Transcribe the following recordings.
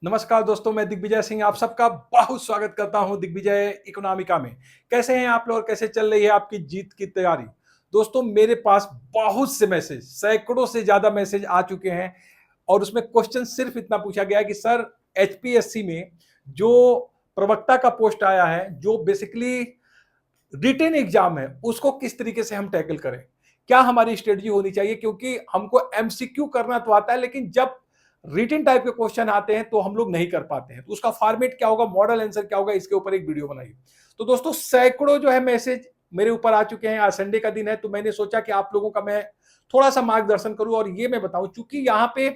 नमस्कार दोस्तों, मैं दिग्विजय सिंह आप सबका बहुत स्वागत करता हूं दिग्विजय इकोनॉमिका में। कैसे हैं आप लोग और कैसे चल रही है आपकी जीत की तैयारी? दोस्तों, मेरे पास बहुत से मैसेज, सैकड़ों से ज्यादा मैसेज आ चुके हैं और उसमें क्वेश्चन सिर्फ इतना पूछा गया है कि सर, एचपीएससी में जो प्रवक्ता का पोस्ट आया है, जो बेसिकली रिटेन एग्जाम है, उसको किस तरीके से हम टैकल करें? क्या हमारी स्ट्रेटजी होनी चाहिए? क्योंकि हमको एमसीक्यू करना तो आता है, लेकिन जब रिटन टाइप के क्वेश्चन आते हैं तो हम लोग नहीं कर पाते हैं। तो उसका फॉर्मेट क्या होगा, मॉडल आंसर क्या होगा, इसके ऊपर एक वीडियो बनाइए। तो दोस्तों, सैकड़ों जो है मैसेज मेरे ऊपर आ चुके हैं। आज संडे का दिन है तो मैंने सोचा कि आप लोगों का मैं थोड़ा सा मार्गदर्शन करूं और ये मैं बताऊं, चूंकि यहाँ पे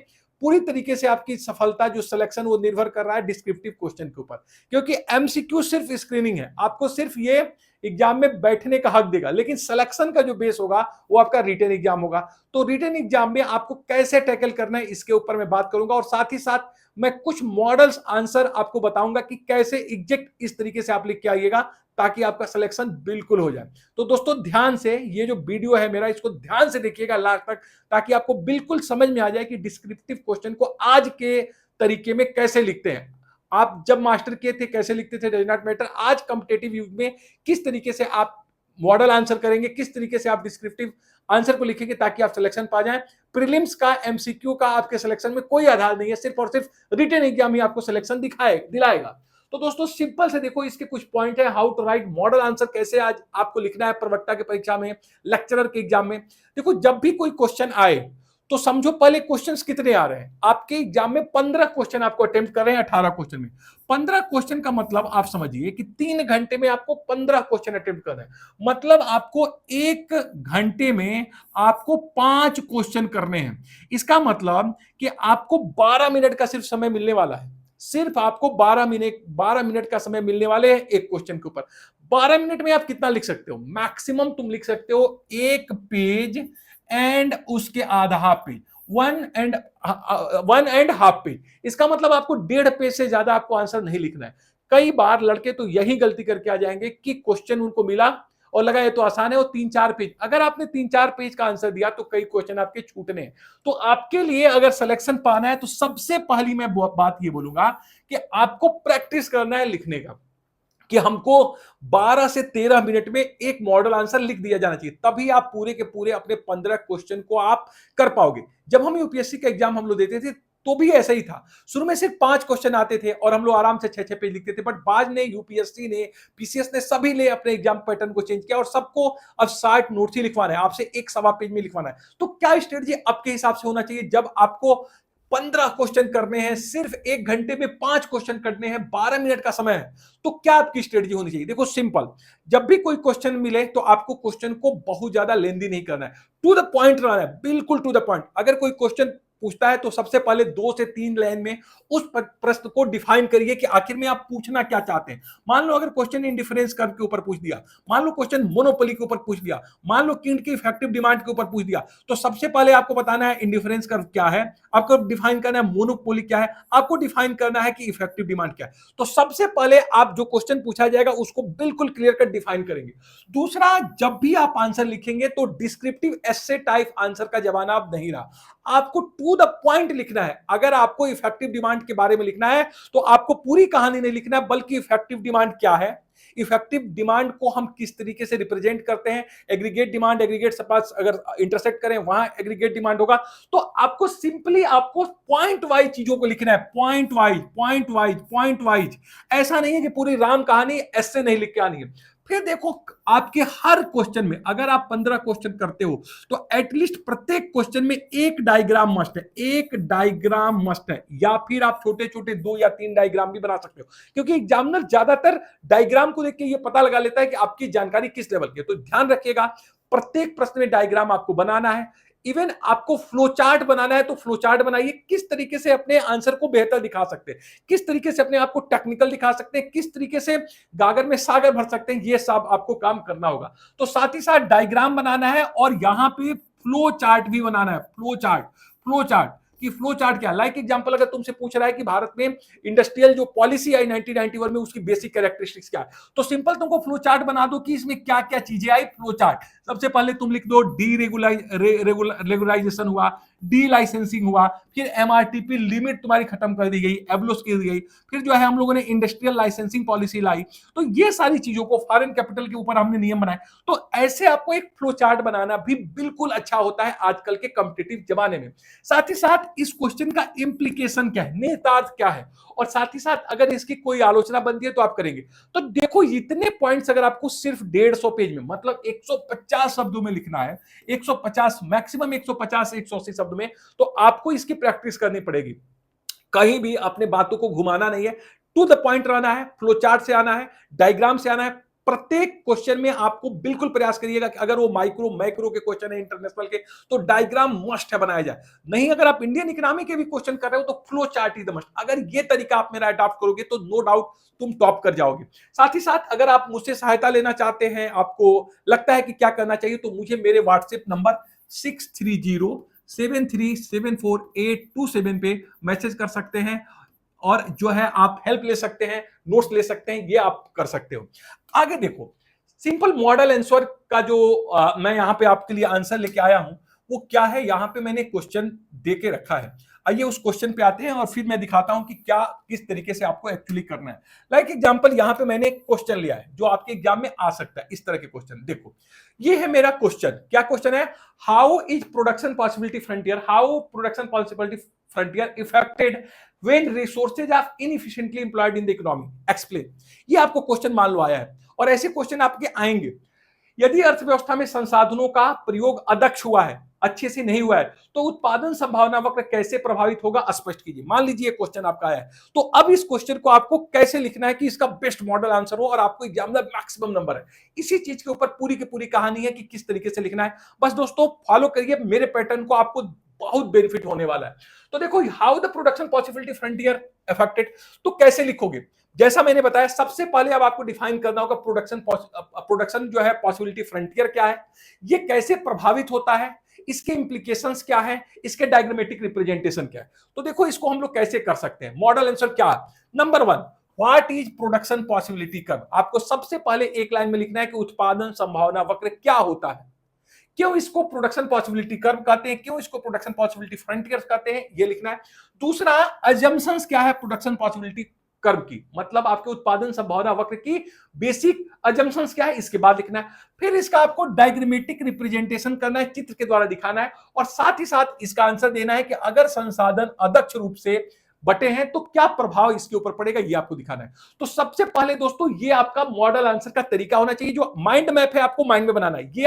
पूरी तरीके से आपकी सफलता जो सिलेक्शन वो निर्भर कर रहा है डिस्क्रिप्टिव क्वेश्चन के ऊपर। क्योंकि एमसीक्यू सिर्फ स्क्रीनिंग है, आपको सिर्फ ये एग्जाम में बैठने का हक देगा, लेकिन सिलेक्शन का जो बेस होगा वो आपका रिटन एग्जाम होगा। तो रिटन एग्जाम में आपको कैसे टैकल करना है इसके ऊपर मैं बात करूंगा और साथ ही साथ मैं कुछ मॉडल्स आंसर आपको बताऊंगा कि कैसे एग्जैक्ट इस तरीके से आप लिख के आइएगा ताकि आपका सिलेक्शन बिल्कुल हो जाए। तो दोस्तों, ध्यान से ये जो वीडियो है मेरा, इसको ध्यान से देखिएगा लास्ट तक, ताकि आपको बिल्कुल समझ में आ जाए कि डिस्क्रिप्टिव क्वेश्चन को आज के तरीके में कैसे लिखते हैं। आप जब मास्टर किए थे कैसे लिखते थे डज नॉट मैटर, आज कॉम्पिटेटिव युग में किस तरीके से आप मॉडल आंसर करेंगे, किस तरीके से आप डिस्क्रिप्टिव आंसर को लिखेंगे ताकि आप सिलेक्शन पा जाएं। प्रीलिम्स का, एमसीक्यू का आपके सिलेक्शन में कोई आधार नहीं है, सिर्फ और सिर्फ रिटन एग्जाम ही आपको सिलेक्शन दिलाएगा। तो दोस्तों, सिंपल से देखो, इसके कुछ पॉइंट है। How to write model answer, कैसे आज आपको लिखना है प्रवक्ता की परीक्षा में, लेक्चरर के एग्जाम में। देखो, जब भी कोई क्वेश्चन आए तो समझो पहले क्वेश्चंस कितने आ रहे हैं। आपके एग्जाम में 15 क्वेश्चन आपको अटेम्प्ट कर रहे हैं 18 क्वेश्चन में। 15 क्वेश्चन का मतलब आप समझिए कि 3 घंटे में आपको 15 क्वेश्चन अटेम्प्ट कर रहे हैं। मतलब आपको 1 घंटे में आपको 5 क्वेश्चन करने हैं। इसका मतलब कि आपको 12 मिनट का सिर्फ समय मिलने वाला है। सिर्फ आपको 12 मिनट का समय मिलने वाले हैं एक क्वेश्चन के ऊपर। 12 मिनट में आप कितना लिख सकते हो? मैक्सिमम तुम लिख सकते हो 1 पेज एंड उसके आधा पेज, 1.5 पेज। इसका मतलब आपको 1.5 पेज से ज्यादा आपको आंसर नहीं लिखना है। कई बार लड़के तो यही गलती करके आ जाएंगे कि क्वेश्चन उनको मिला और लगा ये तो आसान है, और 3-4 पेज, अगर आपने 3-4 पेज का आंसर दिया तो कई क्वेश्चन आपके छूटने हैं। तो आपके लिए अगर सिलेक्शन पाना है तो सबसे पहली मैं बात ये बोलूंगा कि आपको प्रैक्टिस करना है लिखने का, कि हमको 12 से 13 मिनट में एक मॉडल आंसर लिख दिया जाना चाहिए, तभी आप पूरे के पूरे अपने 15 क्वेश्चन को आप कर पाओगे। जब हम यूपीएससी का एग्जाम हम लोग देते थे तो भी ऐसा ही था। शुरू में सिर्फ 5 क्वेश्चन आते थे और हम लोग आराम से 6-6 पेज लिखते थे, बट बाद ने यूपीएससी ने, पीसीएस ने, सभी ने अपने एग्जाम पैटर्न को चेंज किया और सबको अब 60 नोट्स ही लिखवाना है, आपसे 1-1.25 पेज में लिखवाना है। तो क्या स्ट्रेटजी आपके हिसाब से होना चाहिए? जब आपको 15 क्वेश्चन करने हैं, सिर्फ 1 घंटे में 5 क्वेश्चन करने हैं, 12 मिनट का समय है, तो क्या आपकी स्ट्रेटजी होनी चाहिए? देखो, सिंपल, जब भी कोई क्वेश्चन मिले तो आपको क्वेश्चन को बहुत ज्यादा लेंदी नहीं करना है, टू द पॉइंट रहना है, बिल्कुल टू द पॉइंट। अगर कोई क्वेश्चन पूछता है तो सबसे पहले 2 से 3 लाइन में उस प्रश्न को डिफाइन करिए कि आखिर में आप पूछना क्या चाहते हैं। मान लो अगर क्वेश्चन इंडिफरेंस कर्व के ऊपर पूछ दिया, मान लो क्वेश्चन मोनोपोली के ऊपर पूछ दिया, मान लो किंड की इफेक्टिव डिमांड के ऊपर पूछ दिया, तो सबसे पहले आपको बताना है इंडिफरेंस कर्व क्या है, आपको डिफाइन करना है मोनोपोली क्या है, आपको डिफाइन करना है कि इफेक्टिव डिमांड क्या है। तो सबसे पहले आप जो क्वेश्चन पूछा जाएगा उसको बिल्कुल क्लियर कट डिफाइन करेंगे। दूसरा, जब भी आप आंसर लिखेंगे तो डिस्क्रिप्टिव एसे टाइप आंसर का जमाना अब नहीं रहा, आपको टू द पॉइंट लिखना है। अगर आपको इफेक्टिव डिमांड के बारे में लिखना है तो आपको पूरी कहानी नहीं लिखना है, बल्कि इफेक्टिव डिमांड क्या है, इफेक्टिव डिमांड को हम किस तरीके से रिप्रेजेंट करते हैं, एग्रीगेट डिमांड, एग्रीगेट सप्लाई अगर इंटरसेक्ट करें वहां एग्रीगेट डिमांड होगा। तो आपको सिंपली आपको पॉइंट वाइज चीजों को लिखना है, point wise, point wise, point wise. ऐसा नहीं है कि पूरी राम कहानी ऐसे नहीं लिख के आनी है। फिर देखो, आपके हर क्वेश्चन में अगर आप 15 क्वेश्चन करते हो तो एटलीस्ट प्रत्येक क्वेश्चन में एक डायग्राम मस्ट है, एक डायग्राम मस्ट है, या फिर आप छोटे छोटे 2 या 3 डायग्राम भी बना सकते हो, क्योंकि एग्जामिनर ज्यादातर डायग्राम को देख के ये पता लगा लेता है कि आपकी जानकारी किस लेवल की है। तो ध्यान रखिएगा, प्रत्येक प्रश्न में डायग्राम आपको बनाना है। इवन आपको फ्लो चार्ट बनाना है तो फ्लो चार्ट बनाइए, किस तरीके से अपने आंसर को बेहतर दिखा सकते हैं, किस तरीके से अपने आप को टेक्निकल दिखा सकते हैं, किस तरीके से गागर में सागर भर सकते हैं, ये सब आपको काम करना होगा। तो साथ ही साथ डायग्राम बनाना है और यहां पे फ्लो चार्ट भी बनाना है। फ्लो चार्ट, फ्लो चार्ट कि फ्लो चार्ट क्या, लाइक एग्जांपल अगर तुमसे पूछ रहा है कि भारत में इंडस्ट्रियल जो पॉलिसी आई 1991 में उसकी बेसिक कैरेक्टरिस्टिक्स क्या है, तो सिंपल तुमको फ्लो चार्ट बना दो कि इसमें क्या क्या चीजें आई। फ्लो चार्ट सबसे पहले तुम लिख दो, डी रेगुलाइजेशन हुआ, डी लाइसेंसिंग हुआ, फिर एमआरटीपी लिमिट तुम्हारी खत्म कर दी गई, एब्लोस की गई, फिर जो है हम लोगों ने इंडस्ट्रियल लाइसेंसिंग पॉलिसी लाई। तो ये सारी चीजों को फॉरेन कैपिटल के ऊपर हमने नियम बनाए। तो ऐसे आपको एक फ्लो चार्ट बनाना भी बिल्कुल अच्छा होता है आजकल के कॉम्पिटिटिव जमाने में। साथ ही साथ इस क्वेश्चन का इंप्लीकेशन क्या है, निहितार्थ क्या है, और साथ ही साथ अगर इसकी कोई आलोचना बनती है तो आप करेंगे। तो देखो इतने पॉइंट्स अगर आपको सिर्फ 150 पेज में, मतलब 150 शब्दों में लिखना है, 150 मैक्सिमम 150 180 शब्द में, तो आपको इसकी प्रैक्टिस करनी पड़ेगी। कहीं भी अपने बातों को घुमाना नहीं है, टू द पॉइंट रहना है, फ्लो चार्ट से आना है, डायग्राम से आना है। प्रत्येक क्वेश्चन में आपको बिल्कुल प्रयास करिएगा कि अगर वो माइक्रो मैक्रो के क्वेश्चन है इंटरनेशनल के, तो डायग्राम मस्ट है बनाया जाए। नहीं, अगर आप इंडियन इकोनॉमी के भी क्वेश्चन कर रहे हो तो flow chart is the must. अगर ये तरीका आप मेरा अडॉप्ट करोगे तो नो डाउट तुम टॉप कर जाओगे। साथ ही साथ अगर आप मुझसे सहायता लेना चाहते हैं, आपको लगता है कि क्या करना चाहिए, तो मुझे मेरे व्हाट्सएप नंबर 6307474827 पे मैसेज कर सकते हैं, और जो है आप हेल्प ले सकते हैं, नोट्स ले सकते हैं, ये आप कर सकते हो। आगे देखो, सिंपल मॉडल आंसर का जो मैं यहां पे आपके लिए आंसर लेके आया हूं, वो क्या है, यहां पे मैंने क्वेश्चन दे के रखा है। आइए उस क्वेश्चन पे आते हैं और फिर मैं दिखाता हूं कि क्या किस तरीके से आपको एक्चुअली करना है। लाइक एग्जांपल, यहां पे मैंने एक क्वेश्चन लिया है जो आपके एग्जाम में आ सकता है। इस तरह के क्वेश्चन देखो, ये है मेरा क्वेश्चन। क्या क्वेश्चन है? How is production possibility frontier, how production possibility frontier affected when resources are inefficiently employed in the economy, explain। ये आपको क्वेश्चन मान लो आया है, और ऐसे क्वेश्चन आपके आएंगे। यदि अर्थव्यवस्था में संसाधनों का प्रयोग अदक्ष हुआ है, अच्छे से नहीं हुआ है, तो उत्पादन संभावना वक्र कैसे प्रभावित होगा, स्पष्ट कीजिए। मान लीजिए क्वेश्चन आपका आया है, तो अब इस क्वेश्चन को आपको कैसे लिखना है कि इसका बेस्ट मॉडल आंसर हो और आपको एग्जाम में मैक्सिमम नंबर है। इसी चीज के ऊपर पूरी की पूरी कहानी है कि किस तरीके से लिखना है। बस दोस्तों फॉलो करिए मेरे पैटर्न को, आपको बहुत बेनिफिट होने वाला है। तो देखो, how the production possibility frontier affected, तो कैसे लिखोगे? जैसा मैंने बताया, सबसे पहले अब आपको डिफाइन करना होगा प्रोडक्शन जो है पॉसिबिलिटी फ्रंटियर क्या है, ये कैसे प्रभावित होता है, इसके इंप्लीकेशंस क्या है, इसके डायग्रामेटिक रिप्रेजेंटेशन क्या है। तो देखो इसको हम लोग कैसे कर सकते हैं। मॉडल आंसर क्या है? Number 1, what is production possibility curve. आपको सबसे पहले एक लाइन में लिखना है कि उत्पादन संभावना वक्र क्या होता है, क्यों इसको प्रोडक्शन पॉसिबिलिटी कर्व कहते हैं, क्यों इसको प्रोडक्शन पॉसिबिलिटी फ्रंटियर कहते हैं, ये लिखना है। दूसरा, अजम्पशंस क्या है प्रोडक्शन पॉसिबिलिटी कर्व की, मतलब आपके उत्पादन संभावना वक्र की बेसिक अजम्पशंस क्या है, इसके बाद लिखना है। फिर इसका आपको डायग्रामेटिक रिप्रेजेंटेशन करना है, चित्र के द्वारा दिखाना है, और साथ ही साथ इसका आंसर देना है कि अगर संसाधन अदक्ष रूप से बटे हैं तो क्या प्रभाव इसके ऊपर पड़ेगा, ये आपको दिखाना है। तो सबसे पहले दोस्तों ये आपका मॉडल आंसर का तरीका होना चाहिए। जो माइंड मैप है आपको माइंड में बनाना है, ये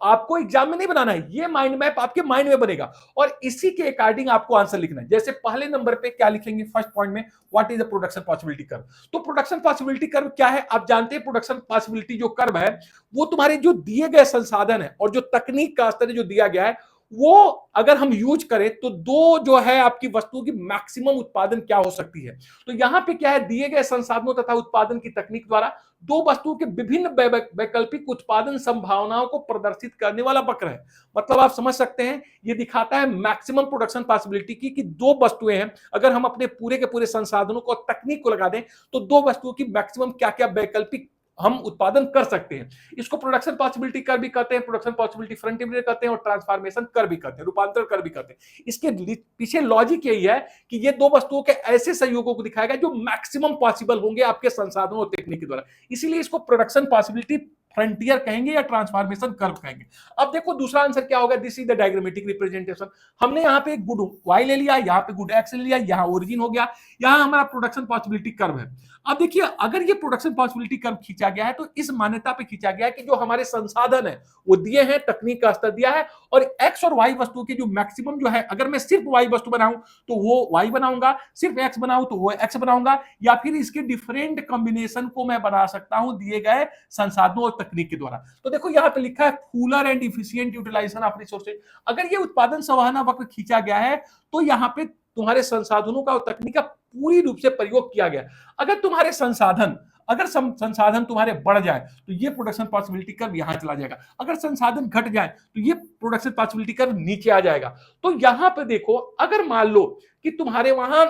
आपको एग्जाम में नहीं बनाना है, ये माइंड मैप आपके माइंड में बनेगा, और इसी के अकॉर्डिंग आपको आंसर लिखना है। जैसे पहले नंबर पे क्या लिखेंगे, फर्स्ट पॉइंट में, what is the production possibility curve. तो प्रोडक्शन पॉसिबिलिटी कर्व क्या है, आप जानते हैं प्रोडक्शन पॉसिबिलिटी जो कर्व है, वो तुम्हारे जो दिए गए संसाधन है और जो तकनीक का स्तर जो दिया गया है, वो अगर हम यूज करें तो दो जो है आपकी वस्तुओं की मैक्सिमम उत्पादन क्या हो सकती है। तो यहां पे क्या है, दिए गए संसाधनों तथा उत्पादन की तकनीक द्वारा दो वस्तुओं के विभिन्न वैकल्पिक उत्पादन संभावनाओं को प्रदर्शित करने वाला वक्र है। मतलब आप समझ सकते हैं, ये दिखाता है मैक्सिमम प्रोडक्शन पॉसिबिलिटी की, कि दो वस्तुएं हैं, अगर हम अपने पूरे के पूरे संसाधनों को तकनीक को लगा दें तो दो वस्तुओं की मैक्सिमम क्या क्या वैकल्पिक हम उत्पादन कर सकते हैं। इसको प्रोडक्शन पॉसिबिलिटी कर भी कहते हैं, प्रोडक्शन पॉसिबिलिटी फ्रंटियर कहते हैं, और ट्रांसफॉर्मेशन कर भी कहते हैं, रूपांतरण कर भी कहते हैं। इसके पीछे लॉजिक यही है कि ये दो वस्तुओं के ऐसे संयोगों को दिखाएगा जो मैक्सिमम पॉसिबल होंगे आपके संसाधनों और तकनीक के द्वारा। इसीलिए इसको प्रोडक्शन पॉसिबिलिटी फ्रंटियर कहेंगे या ट्रांसफॉर्मेशन कर्व कहेंगे। अब देखो दूसरा आंसर क्या होगा, this is the diagrammatic representation. हमने यहाँ पे गुड वाई ले लिया, यहाँ पे गुड एक्स ले लिया, यहाँ ओरिजिन हो गया, यहाँ हमारा प्रोडक्शन पॉसिबिलिटी कर्व है। अब देखिए, अगर ये प्रोडक्शन पॉसिबिलिटी कर्व खींचा गया है तो इस मान्यता पे खींचा गया है कि जो हमारे संसाधन है वो दिए हैं, तकनीक का स्तर दिया है, और एक्स और वाई वस्तु की जो मैक्सिमम जो है, अगर मैं सिर्फ वाई वस्तु बनाऊं तो वो वाई बनाऊंगा, सिर्फ एक्स बनाऊं तो वो एक्स बनाऊंगा, या फिर इसके डिफरेंट कॉम्बिनेशन को मैं बना सकता हूं दिए गए संसाधनों और तकनीक के द्वारा। तो देखो यहाँ पे लिखा है fuller and efficient utilisation of resources. अगर ये उत्पादन संभावना वक्र खींचा गया है तो यहाँ पे तुम्हारे संसाधनों का और तकनीक का पूरी रूप से प्रयोग किया गया। अगर तुम्हारे संसाधन तुम्हारे बढ़ जाए तो ये प्रोडक्शन पॉसिबिलिटी कर्व यहां चला जाएगा, अगर संसाधन घट जाए तो ये प्रोडक्शन पॉसिबिलिटी कर्व नीचे आ जाएगा। तो यहां पे देखो, अगर मान लो कि तुम्हारे वहां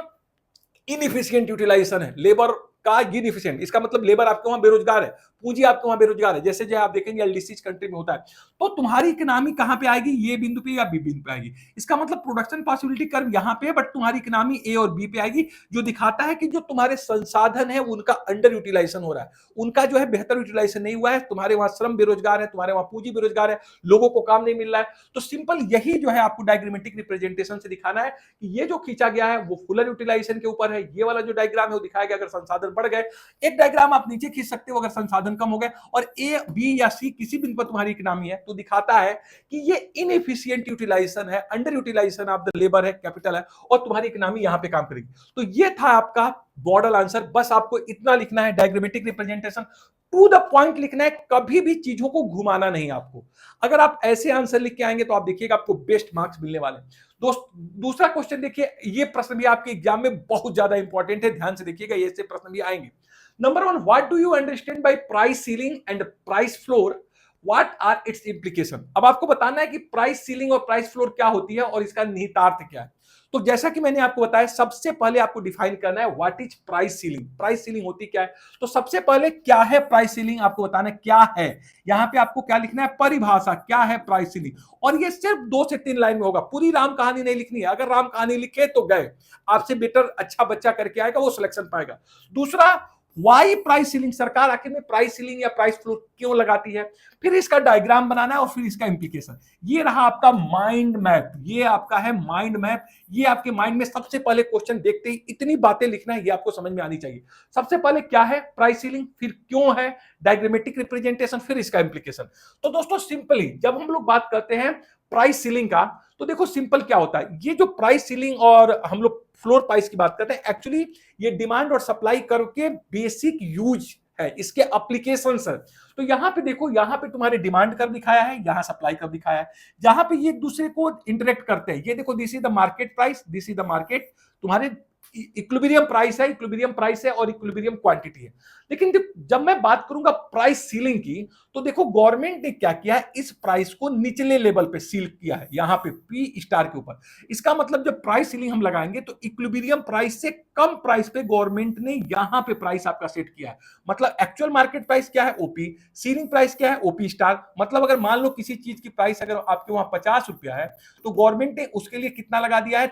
इनएफिशिएंट यूटिलाइजेशन है, लेबर का इनएफिशिएंट, इसका मतलब लेबर आपके वहां बेरोजगार है, पूंजी आपके वहां बेरोजगार है, जैसे जो आप देखेंगे एलडीसी कंट्री में होता है, तो तुम्हारी इकोनॉमी कहां पे आएगी, ये बिंदु पे या बी बिंदु पे आएगी। इसका मतलब प्रोडक्शन पॉसिबिलिटी कर्व यहां पे है, बट तुम्हारी इकोनॉमी ए और बी पे आएगी, जो दिखाता है कि जो तुम्हारे संसाधन है उनका अंडर यूटिलाइजेशन हो रहा है, उनका जो है बेहतर यूटिलाइजेशन नहीं हुआ है, तुम्हारे वहां श्रम बेरोजगार है, तुम्हारे वहां पूंजी बेरोजगार है, लोगों को काम नहीं मिल रहा है। तो सिंपल यही जो है आपको डायग्रामेटिक रिप्रेजेंटेशन से दिखाना है कि ये जो खींचा गया है वो फुलर यूटिलाइजेशन के ऊपर है, ये वाला जो डायग्राम है वो दिखाया गया अगर संसाधन बढ़ गए। एक डायग्राम आप नीचे खींच सकते हो अगर संसाधन कम हो गए, और ए बी या सी किसी बिंदु पर तुम्हारी इकोनॉमी है तो दिखाता है कि ये इनएफिशिएंट यूटिलाइजेशन है, under utilization of the labour है, कैपिटल है, और तुम्हारी इकोनॉमी यहां पे काम करेगी। तो ये था आपका मॉडल आंसर, बस आपको इतना लिखना है, diagrammatic representation to the point लिखना है, कभी भी चीजों को घुमाना नहीं आपको। अगर आप ऐसे आंसर लिख के आएंगे तो आप देखिएगा आपको बेस्ट मार्क्स मिलने वाले। दोस्त दूसरा क्वेश्चन देखिए, ये प्रश्न भी आपके एग्जाम में बहुत ज्यादा इंपॉर्टेंट है, ध्यान से देखिएगा, ये ऐसे प्रश्न भी आएंगे। Number 1, what do you understand by price ceiling and price floor, what are its implication. अब आपको बताना है कि प्राइस सीलिंग और प्राइस फ्लोर क्या होती है और इसका निहितार्थ क्या है। तो जैसा कि मैंने आपको बताया, सबसे पहले आपको डिफाइन करना है what is price ceiling, price ceiling होती क्या है। तो सबसे पहले क्या है प्राइस सीलिंग, आपको बताना है क्या है। यहां पे आपको क्या लिखना है, परिभाषा, क्या है प्राइस सीलिंग, और ये सिर्फ 2 से 3 लाइन में होगा, पूरी राम कहानी नहीं लिखनी है। अगर राम कहानी लिखे तो गए, आपसे बेटर अच्छा बच्चा करके आएगा, वो सिलेक्शन पाएगा। दूसरा, वाई प्राइस सीलिंग, सरकार आखिर में प्राइस सीलिंग या प्राइस फ्लोर क्यों लगाती है, फिर इसका डायग्राम बनाना है और फिर इसका इंप्लीकेशन। ये रहा आपका माइंड मैप, ये आपका है माइंड मैप। ये आपके माइंड में सबसे पहले क्वेश्चन देखते ही इतनी बातें लिखना है, ये आपको समझ में आनी चाहिए। सबसे पहले क्या है प्राइस सीलिंग, फिर क्यों है, डायग्रामेटिक रिप्रेजेंटेशन, फिर इसका इंप्लीकेशन। तो दोस्तों सिंपली जब हम लोग बात करते हैं प्राइस सीलिंग का, तो देखो सिंपल क्या होता है, ये जो प्राइस सीलिंग और हम लोग फ्लोर प्राइस की बात करते हैं, एक्चुअली ये डिमांड और सप्लाई कर्व के बेसिक यूज है, इसके एप्लीकेशन है। तो यहां पे देखो, यहां पे तुम्हारे डिमांड कर्व दिखाया है, यहां सप्लाई कर्व दिखाया है, जहां पे ये एक दूसरे को इंटरेक्ट करते हैं। ये देखो, this is the market price, this is the market, तुम्हारे इक्विलिब्रियम प्राइस है, इक्विलिब्रियम प्राइस है और इक्विलिब्रियम क्वांटिटी है। लेकिन जब मैं बात करूंगा प्राइस सीलिंग की, तो देखो गवर्नमेंट ने क्या किया है, इस प्राइस को निचले लेवल पे सील किया है, यहां पे पी स्टार के ऊपर। इसका मतलब जब प्राइस सीलिंग हम लगाएंगे तो इक्विलिब्रियम प्राइस से कम प्राइस पे गवर्नमेंट ने यहां पे प्राइस आपका सेट किया है। मतलब एक्चुअल मार्केट प्राइस क्या है, ओपी, सीलिंग प्राइस क्या है, ओपी स्टार। मतलब अगर मान लो किसी चीज की प्राइस अगर आपके वहां 50 रुपया है, तो गवर्नमेंट ने उसके लिए कितना लगा दिया है,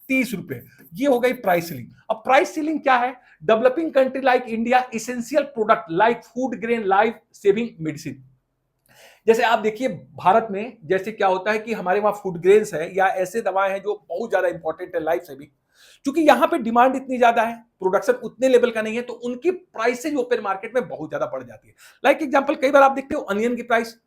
30 रुपए। ये हो गई प्राइस सीलिंग। अब प्राइस सीलिंग क्या है, developing country like India essential product like food grain life saving medicine. जैसे आप देखिए भारत में जैसे क्या होता है कि हमारे वहां फूड ग्रेन्स है या ऐसे दवाएं हैं जो बहुत ज्यादा इंपॉर्टेंट है लाइफ सेविंग, क्योंकि यहां पे डिमांड इतनी ज्यादा है, प्रोडक्शन उतने लेवल का नहीं है, तो उनकी प्राइसेज ओपन मार्केट में बहुत ज्यादा बढ़ जाती है। लाइक एग्जांपल, कई बार आप देखते हो अनियन की प्राइस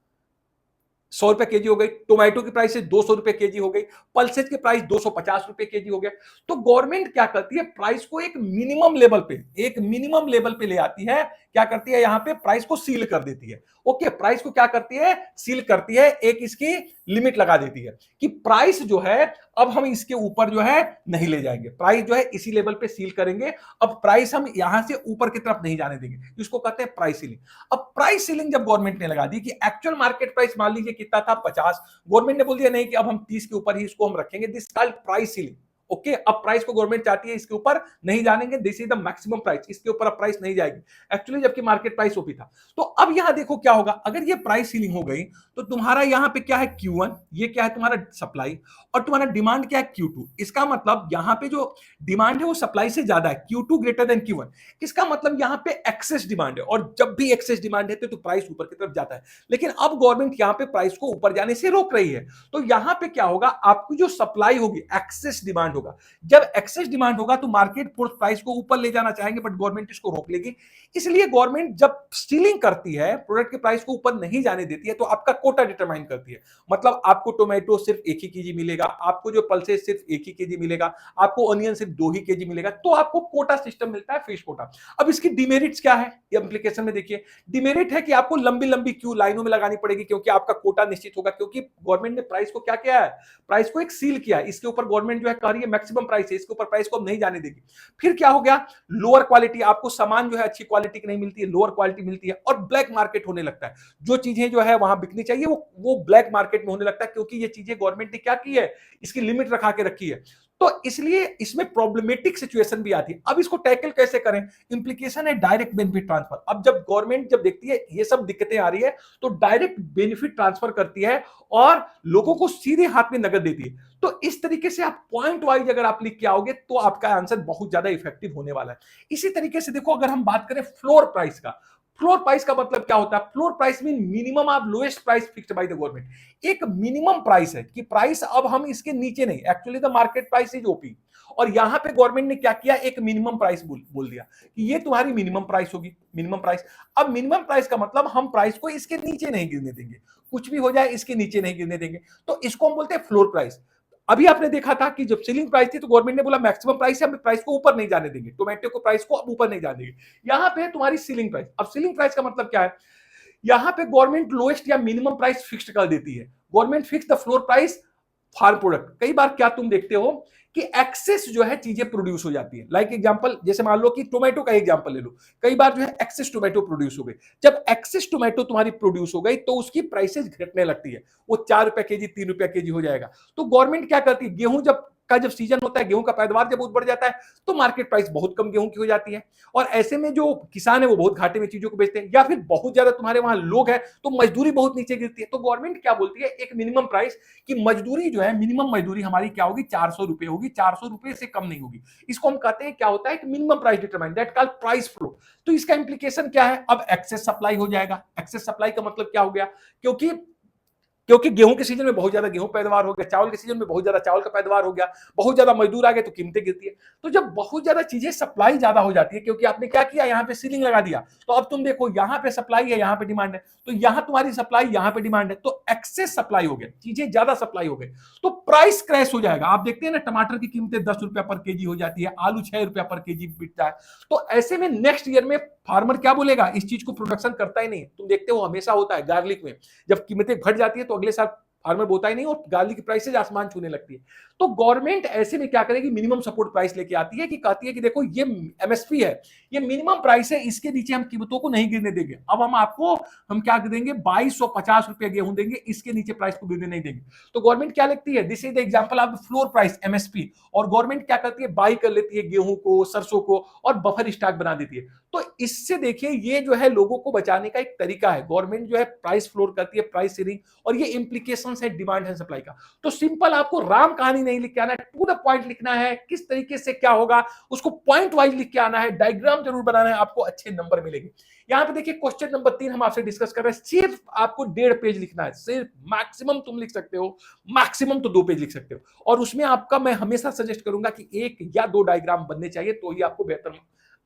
100 रुपए केजी हो गई, टोमेटो की प्राइस 200 रुपए केजी हो गई, पल्सेज की प्राइस 250 रुपए केजी हो गया। तो गवर्नमेंट क्या करती है, प्राइस को एक मिनिमम लेवल पे, एक मिनिमम लेवल पे ले आती है। क्या करती है, यहां पे प्राइस को सील कर देती है। ओके, प्राइस को क्या करती है, सील करती है, एक इसकी लिमिट लगा देती है कि प्राइस जो है अब हम इसके ऊपर जो है नहीं ले जाएंगे, प्राइस जो है इसी लेवल पे सील करेंगे, अब प्राइस हम यहां से ऊपर की तरफ नहीं जाने देंगे, इसको कहते हैं प्राइस सीलिंग। अब प्राइस सीलिंग जब गवर्नमेंट ने लगा दी कि एक्चुअल मार्केट प्राइस मान लीजिए कितना था 50, गवर्नमेंट ने बोल दिया नहीं कि अब हम 30 के ऊपर ही इसको हम रखेंगे, this called price ceiling. Okay, अब प्राइस को गवर्नमेंट चाहती है इसके ऊपर नहीं जानेंगे, this is the maximum price, इसके ऊपर अब प्राइस नहीं जाएगी, एक्चुअली जबकि मार्केट प्राइस ओपी था। तो अब यहां देखो क्या होगा, अगर ये प्राइस सीलिंग हो गई तो तुम्हारा यहां पे क्या है Q1, ये क्या है तुम्हारा सप्लाई, और तुम्हारा डिमांड क्या है Q2। इसका मतलब यहां पे जो डिमांड है वो सप्लाई से ज्यादा है, Q2 ग्रेटर देन Q1। इसका मतलब यहां पे एक्सेस डिमांड है, और जब भी एक्सेस डिमांड है तो प्राइस ऊपर की तरफ जाता है। लेकिन अब गवर्नमेंट यहां पे प्राइस को ऊपर जाने से रोक रही है, तो यहां पे क्या होगा, आपकी जो सप्लाई होगी, एक्सेस डिमांड होगा। जब एक्सेस डिमांड होगा तो मार्केट फोर्स प्राइस को ऊपर ले जाना चाहेंगे, बट गवर्नमेंट इसको रोक लेगी। इसलिए गवर्नमेंट जब सीलिंग करती है, प्रोडक्ट के प्राइस को ऊपर नहीं जाने देती है, तो आपका कोटा डिटरमाइन करती है। मतलब आपको टोमेटो सिर्फ 1 ही केजी मिलेगा, आपको जो पल्सेस सिर्फ 1 ही केजी मिलेगा, आपको ऑनियन सिर्फ 2 ही केजी मिलेगा, तो आपको कोटा सिस्टम मिलता है, फिश कोटा। अब इसकी डिमेरिट्स क्या है, एप्लीकेशन में देखिए, डिमेरिट है कि आपको लंबी लंबी क्यू लाइनों में लगानी पड़ेगी, क्योंकि आपका कोटा निश्चित होगा, क्योंकि गवर्नमेंट ने प्राइस को क्या किया है, प्राइस को एक सील किया है। इसके ऊपर गवर्नमेंट जो है कह रही है मैक्सिमम प्राइस है, इसके ऊपर प्राइस को नहीं जाने देगी। फिर क्या हो गया, लोअर क्वालिटी, आपको सामान जो है अच्छी क्वालिटी की नहीं मिलती है, लोअर क्वालिटी मिलती है, और ब्लैक मार्केट होने लगता है। जो चीजें जो है वहां बिकनी चाहिए वो ब्लैक मार्केट में होने लगता है, क्योंकि ये चीजें गवर्नमेंट ने क्या की है, इसकी लिमिट रखा के रखी है। तो इसलिए इसमें प्रॉब्लमेटिक सिचुएशन भी आती है। अब इसको टैकल कैसे करें? इंप्लीकेशन है डायरेक्ट बेनिफिट ट्रांसफर। अब जब गवर्नमेंट जब देखती है ये सब दिक्कतें आ रही है तो डायरेक्ट बेनिफिट ट्रांसफर करती है और लोगों को सीधे हाथ में नगद देती है। तो इस तरीके से आप पॉइंट वाइज अगर आप लिख के आओगे तो आपका आंसर बहुत ज्यादा इफेक्टिव होने वाला है। इसी तरीके से देखो, अगर हम बात करें फ्लोर प्राइस का, फ्लोर प्राइस का मतलब क्या होता है? Floor price mean minimum of lowest price fixed by the government. एक मिनिमम प्राइस है कि प्राइस अब हम इसके नीचे नहीं, actually the market price is OP, और यहां पे गवर्नमेंट ने क्या किया, एक मिनिमम प्राइस बोल दिया कि ये तुम्हारी मिनिमम प्राइस होगी, मिनिमम प्राइस। अब मिनिमम प्राइस का मतलब हम प्राइस को इसके नीचे नहीं गिरने देंगे, कुछ भी हो जाए इसके नीचे नहीं गिरने देंगे, तो इसको हम बोलते हैं फ्लोर प्राइस। अभी आपने देखा था कि जब सीलिंग प्राइस थी तो गवर्नमेंट ने बोला मैक्सिमम प्राइस है, हम प्राइस को ऊपर नहीं जाने देंगे, टोमेटो को प्राइस को अब ऊपर नहीं जाने देंगे। यहां पे तुम्हारी सीलिंग प्राइस, अब सीलिंग प्राइस का मतलब क्या है? यहां पे गवर्नमेंट लोएस्ट या मिनिमम प्राइस फिक्स्ड कर देती है। Government fix the floor price for product. कई बार क्या तुम देखते हो कि एक्सेस जो है चीजें प्रोड्यूस हो जाती है। लाइक एग्जांपल, जैसे मान लो कि टोमेटो का एग्जांपल ले लो, कई बार जो है एक्सेस टोमेटो प्रोड्यूस हो गई। जब एक्सेस टोमेटो तुम्हारी प्रोड्यूस हो गई तो उसकी प्राइसेस घटने लगती है, वो 4 रुपए केजी 3 रुपए केजी हो जाएगा। तो गवर्नमेंट क्या करती है, गेहूं जब सीजन होता है, गेहूं का पैदावार जब बहुत बढ़ जाता है तो मार्केट प्राइस बहुत कम गेहूं की हो जाती है, और ऐसे में जो किसान है वो बहुत घाटे में चीजों को बेचते हैं, या फिर बहुत ज्यादा तुम्हारे वहां लोग हैं तो मजदूरी बहुत नीचे गिरती है। तो गवर्नमेंट क्या बोलती है, एक मिनिमम प्राइस की मजदूरी जो है, मिनिमम मजदूरी हमारी क्या होगी, 400 रुपए होगी, 400 रुपए से कम नहीं होगी। इसको हम कहते हैं, क्या होता है, एक minimum price determine, that called price flow. तो इसका इंप्लीकेशन क्या है, अब एक्सेस सप्लाई हो जाएगा। एक्सेस सप्लाई का मतलब क्या हो गया, क्योंकि गेहूं के सीजन में बहुत ज्यादा गेहूं पैदावार हो गया, चावल के सीजन में बहुत ज्यादा चावल का पैदावार हो गया, बहुत ज्यादा मजदूर आ गए तो कीमतें गिरती है। तो जब बहुत ज्यादा चीजें सप्लाई ज्यादा हो जाती है, क्योंकि आपने क्या किया, यहाँ पे सीलिंग लगा दिया, तो अब तुम देखो यहाँ पे सप्लाई है, यहाँ पे डिमांड है, तो यहाँ तुम्हारी सप्लाई, यहाँ पे डिमांड है, तो एक्सेस सप्लाई हो गया, चीजें ज्यादा सप्लाई हो गई, तो प्राइस क्रैश हो जाएगा। आप देखते हैं ना, टमाटर की कीमतें 10 रुपया पर केजी हो जाती है, आलू 6 रुपया पर केजी बिकता है। तो ऐसे में नेक्स्ट ईयर में फार्मर क्या बोलेगा, इस चीज को प्रोडक्शन करता ही नहीं। तुम देखते हो हमेशा होता है गार्लिक में, जब कीमतें घट जाती है तो अगले साल फार्मर बोता ही नहीं और गार्लिक की प्राइसेज आसमान छूने लगती है। तो गवर्नमेंट ऐसे में क्या करेगी, मिनिमम सपोर्ट प्राइस लेके आती है, कि कहती है कि देखो ये एमएसपी है, ये मिनिमम प्राइस है, इसके नीचे हम कीमतों को नहीं गिरने देंगे। अब हम क्या देंगे, 2250 रुपए गेहूं देंगे, इसके नीचे प्राइस को गिरने नहीं देंगे। तो गवर्नमेंट क्या लिखती है, this is the example of floor price MSP, और गवर्नमेंट क्या करती है, बाई कर लेती है गेहूं को, सरसों को, और बफर स्टॉक बना देती है। तो इससे देखिए, ये जो है लोगों को बचाने का एक तरीका है। गवर्नमेंट जो है प्राइस फ्लोर करती है, प्राइस सीलिंग, और ये इंप्लीकेशन है डिमांड एंड सप्लाई का। तो सिंपल आपको राम कहानी नहीं लिख के आना है, टू द पॉइंट लिखना है, किस तरीके से क्या होगा उसको पॉइंट वाइज लिख के आना है, डायग्राम जरूर बनाना है, आपको अच्छे नंबर मिलेंगे। यहां पे देखिए क्वेश्चन नंबर 3 हम आपसे डिस्कस कर रहे हैं, सिर्फ आपको 1.5 पेज लिखना है, सिर्फ मैक्सिमम तुम लिख सकते हो, मैक्सिमम तो 2 पेज लिख सकते हो, और उसमें आपका मैं हमेशा सजेस्ट करूंगा कि 1 या 2 डायग्राम बनने चाहिए, तो ही आपको बेहतर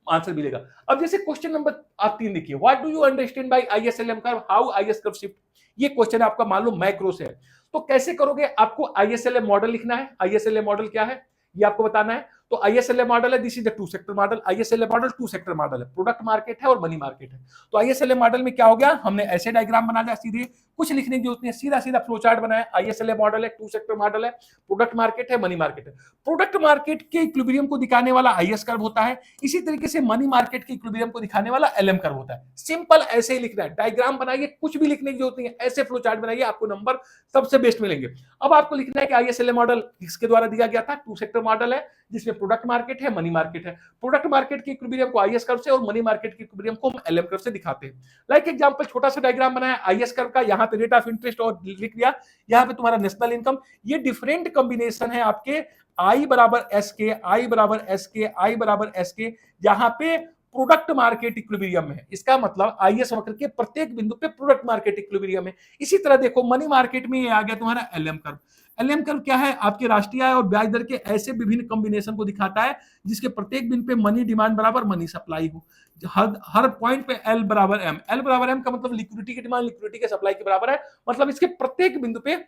आंसर मिलेगा। अब जैसे क्वेश्चन नंबर आप 3 लिखिए, what do you understand by ISLM curve, how IS curve shift. ये क्वेश्चन आपका मान लो मैक्रो से है, तो कैसे करोगे, आपको आईएसएलएम मॉडल लिखना है। आईएसएलएम मॉडल क्या है ये आपको बताना है। तो आईएसएलएम मॉडल है, this is the two sector model. ISLM model two sector model है, प्रोडक्ट मार्केट है और मनी मार्केट है। तो आईएसएलएम मॉडल में क्या हो गया, हमने ऐसे डायग्राम बना लिया, सीधे कुछ लिखने की जरूरत नहीं है, सीधा सीधा फ्लो चार्ट बनाया। आईएसएलएम मॉडल है, टू सेक्टर मॉडल है, प्रोडक्ट मार्केट है, मनी मार्केट है। प्रोडक्ट मार्केट के इक्विलिब्रियम को दिखाने वाला आईएस कर्व होता है, इसी तरीके से मनी मार्केट के इक्विलिब्रियम को दिखाने वाला एलएम कर्व होता है। सिंपल ऐसे ही लिखना है, डायग्राम बनाइए, कुछ भी लिखने की जरूरत नहीं है, ऐसे फ्लो चार्ट बनाइए, आपको नंबर सबसे बेस्ट मिलेंगे। अब आपको लिखना है कि आईएसएलएम मॉडल इसके द्वारा दिया गया था, टू सेक्टर मॉडल है, जिसमें प्रोडक्ट मार्केट है, मनी मार्केट है। प्रोडक्ट मार्केट की इक्विलिब्रियम को आईएस कर्व से और मनी मार्केट की इक्विलिब्रियम को हम एलएम कर्व से दिखाते हैं। लाइक एग्जांपल, छोटा सा डायग्राम बनाया आईएस कर्व का, यहाँ पे रेट ऑफ इंटरेस्ट और लिख दिया, यहाँ पे तुम्हारा नेशनल इनकम। ये डिफरेंट कॉम्बिनेशन है आपके आई बराबर एस के, आई बराबर एस के, आई बराबर एस के, जहां पे प्रोडक्ट मार्केट इक्विलिब्रियम है। इसका मतलब आईएस वक्र के प्रत्येक बिंदु पे प्रोडक्ट मार्केट इक्विलिब्रियम है। इसी तरह देखो मनी मार्केट में ये आ गया तुम्हारा एलएम कर्व। एलएम कर्व क्या है, आपके राष्ट्रीय आय और ब्याज दर के ऐसे विभिन्न कॉम्बिनेशन को दिखाता है जिसके प्रत्येक बिंदु पे मनी डिमांड बराबर मनी सप्लाई हो। हर पॉइंट पे एल बराबर एम, एल बराबर एम का मतलब लिक्विडिटी की डिमांड लिक्विडिटी के सप्लाई के बराबर है, मतलब इसके प्रत्येक बिंदु पे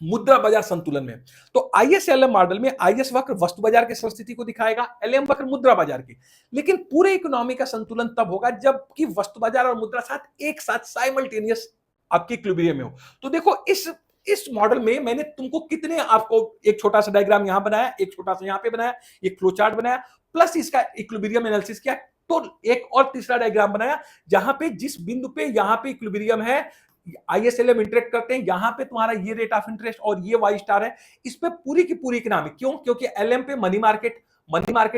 मुद्रा बाजार संतुलन में। तो आईएसएलएम मॉडल में आईएस वक्र वस्तु बाजार की स्थिति को दिखाएगा, एलएम वक्र मुद्रा बाजार की। लेकिन पूरे इकोनॉमी का संतुलन तब होगा जबकि वस्तु बाजार और मुद्रा साथ एक साथ साइमल्टेनियस आपके इक्विलिब्रियम में हो। तो देखो इस मॉडल में मैंने तुमको कितने, आपको एक छोटा सा डायग्राम यहां बनाया, एक छोटा सा यहां पे बनाया, एक फ्लो चार्ट बनाया, प्लस इसका इक्विलिब्रियम एनालिसिस किया, तो एक और तीसरा डायग्राम बनाया जहां पे जिस बिंदु पे यहां पे इक्विलिब्रियम है, ISLM इंटरेक्ट करते हैं, यहां पे तुम्हारा ये रेट ऑफ इंटरेस्ट और ये वाई स्टार है, इस पे पूरी की पूरी इकोनॉमी। क्यों? क्योंकि LM पे मनी मार्केट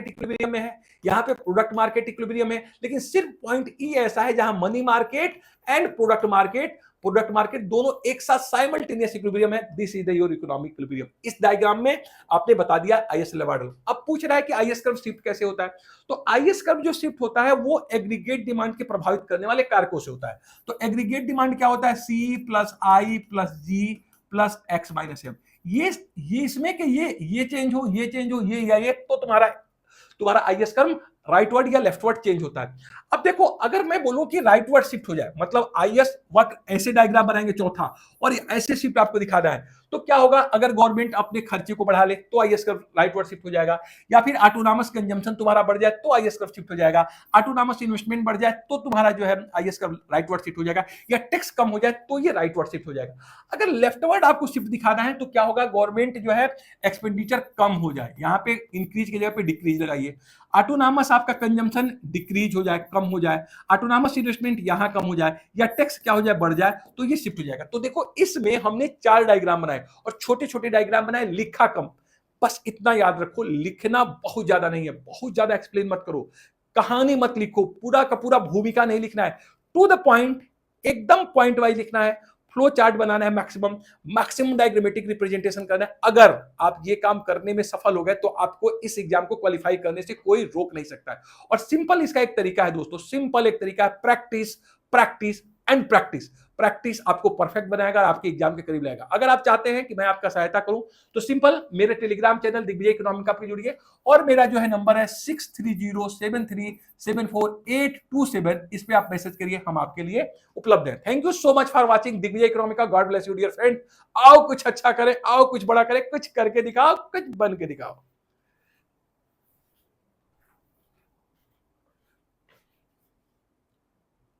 इक्विलिब्रियम में है, यहाँ पे प्रोडक्ट मार्केट इक्विलिब्रियम है, लेकिन सिर्फ पॉइंट ई ऐसा है जहां money market and product market दोनों एक साथ साइमल्टेनियस इक्विलिब्रियम है। This is the your economic equilibrium. इस डायग्राम में आपने बता दिया ISLM मॉडल। अब पूछ रहा है कि IS कर्व शिफ्ट कैसे होता है। तो IS कर्व जो शिफ्ट होता है वो एग्रीगेट डिमांड के प्रभावित करने वाले कारकों से होता है। तो एग्रीगेट डिमांड क्या होता है? C plus I plus G plus X minus M। ये इसमें कि ये चेंज हो, ये चेंज हो, ये तो तुम्हारा IS कर्व राइटवर्ड या लेफ्टवर्ड चेंज होता है। अब देखो, अगर मैं बोलूं कि राइटवर्ड शिफ्ट हो जाए, मतलब IS वक्र ऐसे डायग्राम बनाएंगे चौथा, और ऐसे शिफ्ट आपको दिखाना है, तो क्या होगा? अगर गवर्नमेंट अपने खर्चे को बढ़ा ले तो IS कर्व राइटवर्ड शिफ्ट हो जाएगा, या फिर ऑटोनॉमस कंजम्पशन तुम्हारा बढ़ जाए तो IS कर्व शिफ्ट हो जाएगा, ऑटोनॉमस इन्वेस्टमेंट बढ़ जाए तो तुम्हारा जो है IS कर्व राइटवर्ड शिफ्ट हो जाएगा, या टैक्स कम हो जाए तो ये राइटवर्ड शिफ्ट हो जाएगा। अगर लेफ्टवर्ड आपको शिफ्ट दिखाना है तो क्या होगा? गवर्नमेंट जो है एक्सपेंडिचर कम हो जाए, यहाँ पे इंक्रीज की जगह पे डिक्रीज लगाइए, ऑटोनॉमस आपका कंजम्पशन डिक्रीज हो जाए, कम हो जाए, ऑटोनॉमस इन्वेस्टमेंट यहां कम हो जाए, या टैक्स क्या हो जाए? बढ़ जाए, तो ये शिफ्ट हो जाएगा। तो देखो, इसमें हमने 4 डायग्राम बनाए और छोटे छोटे डायग्राम बनाए, लिखा कम। बस इतना याद रखो, लिखना बहुत ज्यादा नहीं है, बहुत ज्यादा एक्सप्लेन मत करो, कहानी मत लिखो, पूरा का पूरा भूमिका नहीं लिखना है, टू द पॉइंट, एकदम पॉइंट वाइज लिखना है, फ्लो चार्ट बनाना है, मैक्सिमम डायग्रामेटिक रिप्रेजेंटेशन करना है। अगर आप ये काम करने में सफल हो गए तो आपको इस एग्जाम को क्वालिफाई करने से कोई रोक नहीं सकता है। और सिंपल इसका एक तरीका है दोस्तों, सिंपल एक तरीका है, practice practice and practice. Practice आपको परफेक्ट बनाएगा, आपके एग्जाम के करीब लाएगा। अगर आप चाहते हैं कि मैं आपका सहायता करूं तो सिंपल मेरे टेलीग्राम चैनल दिग्विजय इकोनॉमिक पे जुड़िए, और मेरा जो है नंबर है 6307374827, इस पे आप मैसेज करिए, हम आपके लिए उपलब्ध है। Thank you so much for watching Digvijay economic. God bless you dear friend. आओ कुछ अच्छा करें, आओ कुछ बड़ा करें, कुछ करके दिखाओ, कुछ बन के दिखाओ।